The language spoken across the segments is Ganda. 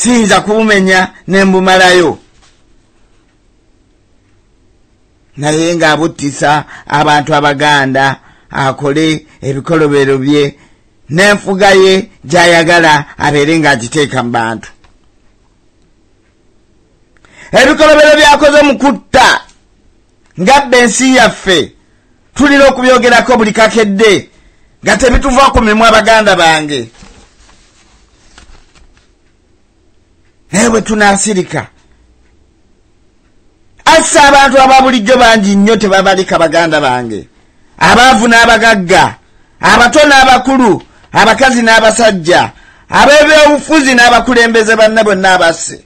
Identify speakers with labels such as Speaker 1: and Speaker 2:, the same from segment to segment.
Speaker 1: siyinza kubumenya ne mbumalayo naye ng'abuttisa abantu Abaganda akole ebikolobero bye n'enfuga ye gy'ayagala abeere ng'agiteeka mu bantu. Ebikolobero byakoze mu kutta ng'abba ensi yaffe tulina okubyogerako buli kakedde nga tebituva ku mimwa Abaganda bange. Naye bwe tunaasirika assa abantu ababulijjo bangi nnyo tebabalika Baganda bange, abaavu n'abagagga, abato n'abakulu, abakazi n'abasajja, ab'ebyobufuzi n'abakulembeze banne bonna abasse.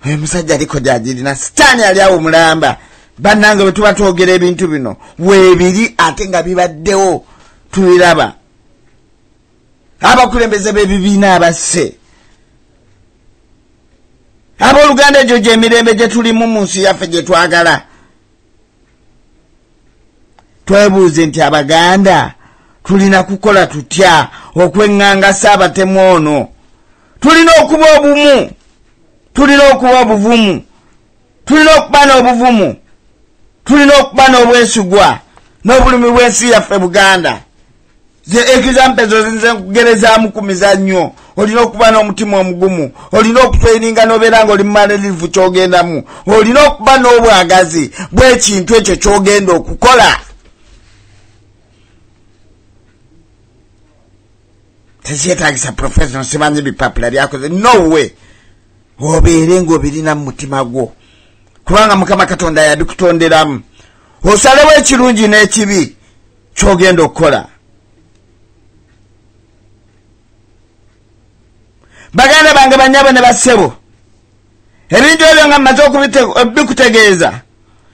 Speaker 1: Oyo musajja aliko gy'agirina, sitaani ali awo mulamba. Bannange bwe tuba twogera ebintu bino weebiri ate nga bibaddewo tubiraba. Abakulembeze b'ebibiina abasse, abooluganda egyo gy'emirembe gye tulimu mu nsi yaffe gye twagala. Twebuuze nti Abaganda tulina kukola tutya okweŋŋangasa abatemu ono? Tulina okuba obumu, tulina okuba obuvumu, tulina okuba n'obuvumu, tulina okuba n'obwesigwa n'obulumi bw'ensi yaffe Buganda. Ze example zo zinze kugerezaamu ku mizannyo. Olina okuba n'omutima omugumu, olina okutweyiringa n'obeera ng'oli mumalirivu ky'ogendamu, olina okuba n'obwagazi bw'ekintu ekyo ky'ogenda okukola. Tekyetaagisa professional simanyi bipapula byakoze, no way. Obeere ng'obirina mu mutima gwo, kubanga Mukama Katonda yabikutonderamu. Osalewo ekirungi n'ekibi ky'ogenda okukola. Baganda bange banyabo ne bassebo, ebintu ebyo nga mmaze okubikutegeeza,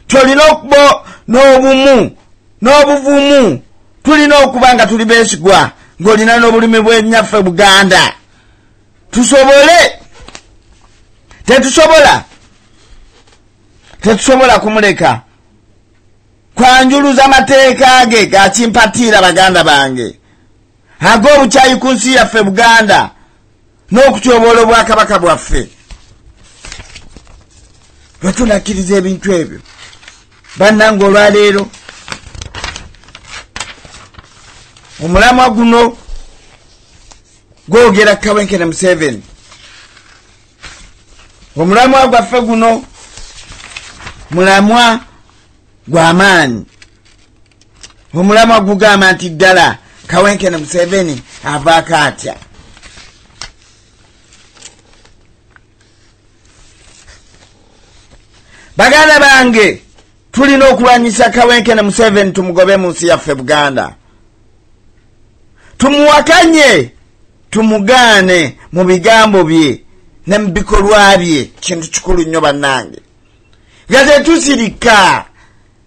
Speaker 1: tulina okuba n'obumu n'obuvumu, tulina okuba nga tuli beesigwa ng'olina n'obulumi bw'ennyaffe Buganda. Tusobole, tetusobola kumuleka kwanjuluza mateeka ge gakimpatiira Baganda bange ag'obukyayi ku nsi yaffe Buganda n'okutyoboola obwakabaka bwaffe. Bwe tunakkiriza ebintu ebyo bannange olwaleero omulamwa guno gwogera Kawenkene Museveni, omulamwa gwaffe guno mulamwa gw'amaanyi, omulamwa gugamba nti ddala Kawenkene Museveni avaako atya. Baganda bange tulina okulwanyisa Kawenkene Museveni tumugobe mu nsi yaffe Buganda. Tumuwakanye, tumugaane mu bigambo bye ne mu bikolwa bye, kintu kikulu nnyo bannange. Nga tetusirika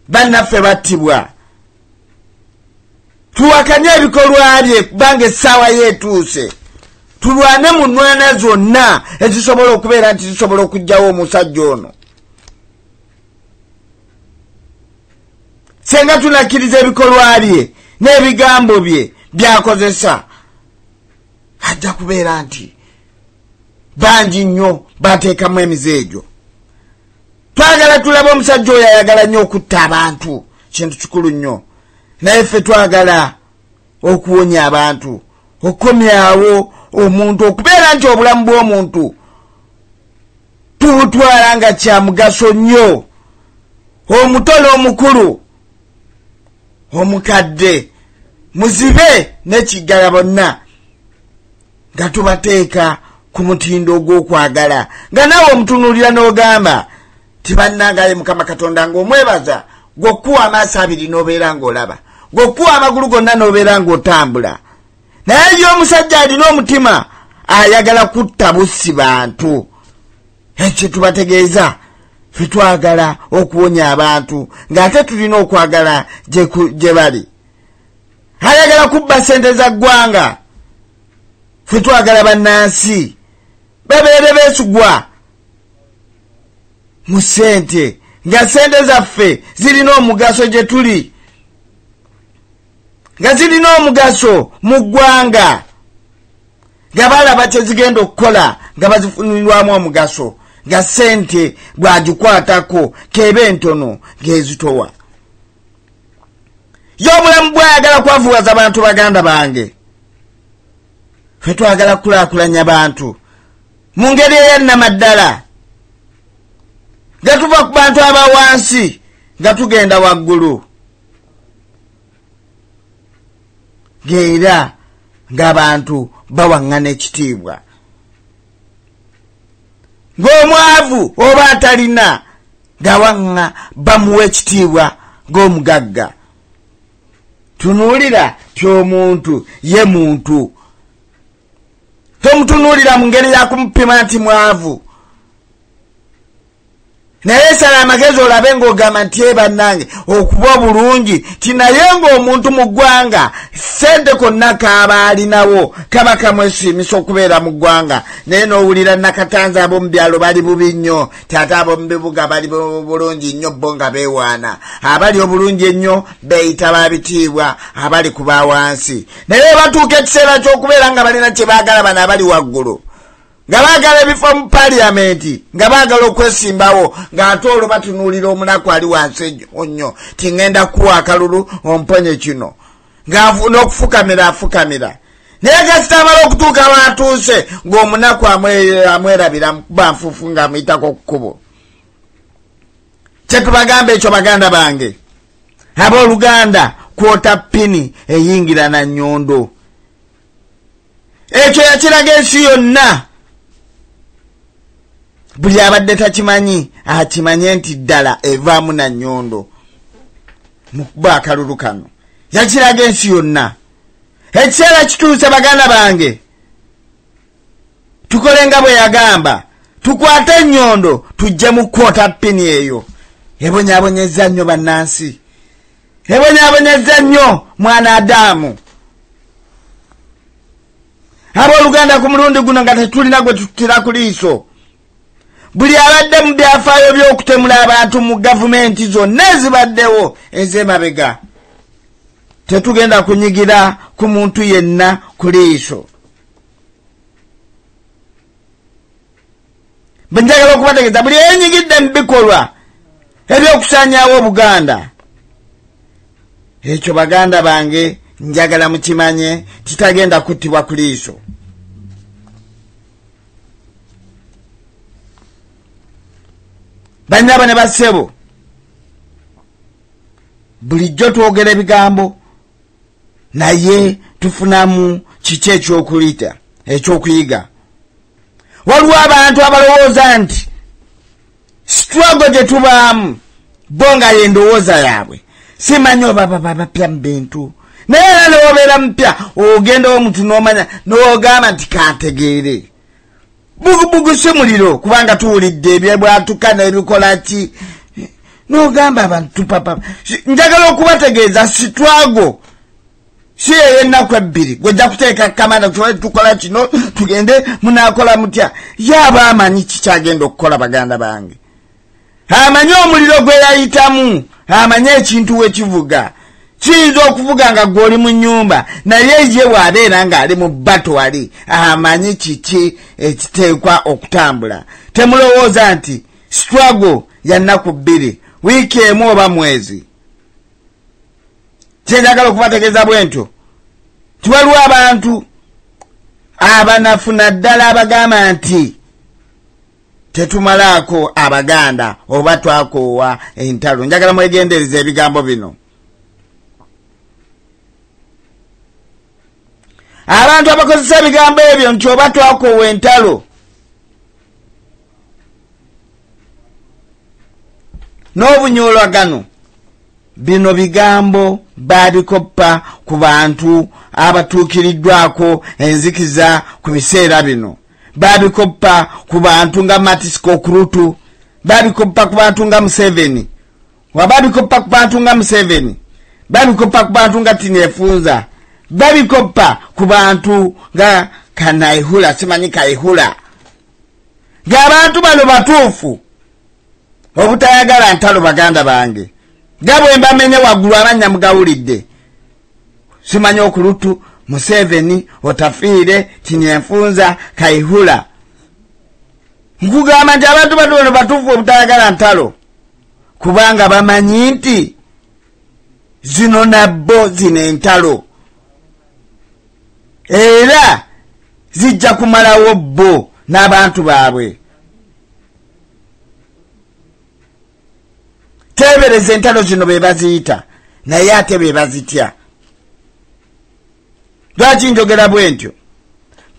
Speaker 1: bannaffe battibwa. Tuwakanye ebikolwa bye kubanga essaawa yeetuuse. Tulwane mu nnwana zonna ezisobola okubeera nti zisobola okuggyawo omusajja ono. Senga tunakkiriza ebikolwa bye n'ebigambo bye byakozesa, ajja kubeera nti bangi nnyo bateekamu emize egyo. Twagala tulaba omusajja oyo ayagala nnyo okutta abantu, kintu kikulu nnyo. Naye ffe twagala okuwonya abantu, okukomyawo omuntu, okubeera nti obulamu bw'omuntu tubutwala nga kya mugaso nnyo. Omuto n'omukulu, omukadde, muzibe n'ekiggala bonna nga tubateeka ku mutindo ogw'okwagala, nga naawe omutunuulira n'ogamba tibannangaye Mukama Katonda ng'omwebaza, gw'okkuwa amaaso abiri n'obeera ng'olaba, gw'okkuwa amagulu gonna n'obeera ng'otambula. Naye y'omusajja alina omutima ayagala kutta bussi bantu. Ekyo tubategeeza ffe twagala okuwonya abantu ng'ate tulina okwagala gye bali. Ayagala kubba ssente za ggwanga, ffe twagala bannansi babeere beesigwa mu ssente, nga ssente zaffe zirina omugaso gye tuli, nga zirina omugaso mu ggwanga, gabala bache zigenda okukola nga bazifunirwamu omugaso nga sente bwagikwatako kebe ntono ngezitowa y'obulamu bwayagala kwavuwaza abantu baganda bange ffe twagala kulaakulanya bantu mu ngeri eyannamaddala nga tuva ku bantu abawansi nga tugenda waggulu ng'era ng'abantu bawaŋŋana ekitiibwa ng'omwavu oba atalina ng'awaŋŋa bamuwa ekitiibwa ng'omugagga. Tunuulira ty'omuntu ye muntu, tomutunuulira mu ngeri ya kumupima nti mwavu. Naye sala amagezi olabe ng'ogamba nti bannange okuba obulungi ti naye ng'omuntu mu ggwanga sente konna kaaba alinawo kaba kamwesiimisa okubeera mu ggwanga naye n'owulira nakatanza ab'omu byalo bali bubi nnyo taata ab'omu bibuga bali bulungi nnyo bo nga beewaana abali obulungi ennyo beeyita babitiibwa abali ku bawansi naye batuuka ekiseera ky'okubeera nga balina kye baagala bano abali waggulu nga baagala ebifo mu paliamenti nga baagala okwesimbawo ng'ate olwo batunuulira omunaku ali wansi onnyo ti ŋŋenda kuwa akalulu omponye kino n'okufukamira afukamira naye gasita amala okutuuka batuuse ng'omunaku amwerabira mukuba nfuufu ng'amuyitako ku kkubo. Kyetubagamba ekyo baganda bange abooluganda kwota pini eyingira na nnyondo ekyo yakiraga ensi yonna. Buli abadde takimanyi akimanye nti ddala evaamu na nnyondo mu kuba akalulu kano yakiraga ensi yonna. Ekiseera kituuse baganda bange tukole nga bwe yagamba tukwate ennyondo tujje mu kwota pini eyo. Ebonyaabonyezza nnyo bannansi, ebonyaabonyezza nnyo mwana Adamu. Abooluganda ku mulundi guno nga tetulina gwe tutira ku liiso. Buli abadde mu byafaayo by'okutemula abantu mu gavumenti zonna ezibaddewo ez'emabega tetugenda kunyigira ku muntu yenna ku liiso. Benjagala okubategeeza buli eyenyigidde mu bikolwa eby'okusaanyaawo Obuganda ekyo baganda bange njagala mukimanye kitagenda kuttibwa ku liiso. Banyaba ne basebo bulijjo twogera ebigambo naye tufunamu kiki ekyokuyiga. Waliwo abantu abalowooza nti struggle gye tubaamu bo nga yendowooza yaabwe simanyi oba bapya mu bintu naye era newobeera mupya ogendawo omuntu n'omanya n'ogamba nti kantegeere bugubugu si muliro kubanga tuwulidde ebyebwatuka n'ebikola ki n'ogamba abantu papa. Njagala okubategeeza sitwago si ey'ennaku ebbiri gwejja kuteeka kamanda tukola kino tugende munaakola mutya yaaba amanyi kikyagenda okukola baganda bange. Amanyi omuliro gwe yayitamu, amanyi ekintu we kivuga. Kiyinza okuvuga nga gw'oli mu nnyumba naye ye bw'abeera ng'ali mu bbato wali amanyi kiki ekiteekwa okutambula. Temulowooza nti struggle ya nnaku bbiri wiiki emu oba mwezi. Kyenjagala okubategeeza bwentyo tiwaliwo abantu abanafuna ddala abagamba nti tetumalaako Abaganda oba twakoowa entalo. Njagala mwegendereza ebigambo bino. Abantu abakozesa ebigambo ebyo nti oba twakoowa entalo n'obunyoolagano bino bigambo babikoppa ku bantu abatuukiriddwako enzikiza ku biseera bino. Babikoppa ku bantu nga Matisco Kurutu, babikoppa ku bantu nga Museveni, babikoppa ku bantu nga Museveni, babikoppa ku bantu nga Tinefunza, babikoppa ku bantu nga Kanaihula simanyi Kaihula. Ng'abantu bano batuufu obutayagala ntalo baganda bange. Gabwe mbamenye waggulu amannya mugawulidde simanyi Okurutu Museveni, Otafiire, Kinyenfunza, Kaihura. Nkugamba nti abantu batono batuufu obutayagala ntalo. Kubanga bamanyi nti zino nabbo zino entalo. Era zijja kumalawo bo n'abantu baabwe. Tebereza entalo zino be baziyita naye ate be bazitya. Lwaki njogera bwentyo?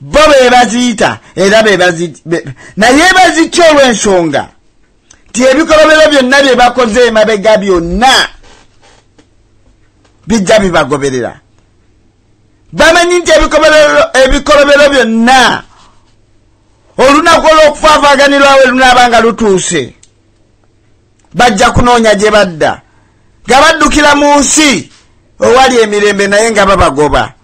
Speaker 1: Bo be baziyita era be bazitya naye bazitya olw'ensonga nti ebikolobero byonna bye bakoze emabega byonna bijja bibagoberera. Bamanyi nti ebikolobero byonna olunaku olw'okufaafaganirwawe lunaabanga lutuuse bajja kunoonya gye badda nga baddukira mu nsi owali emirembe naye nga babagoba.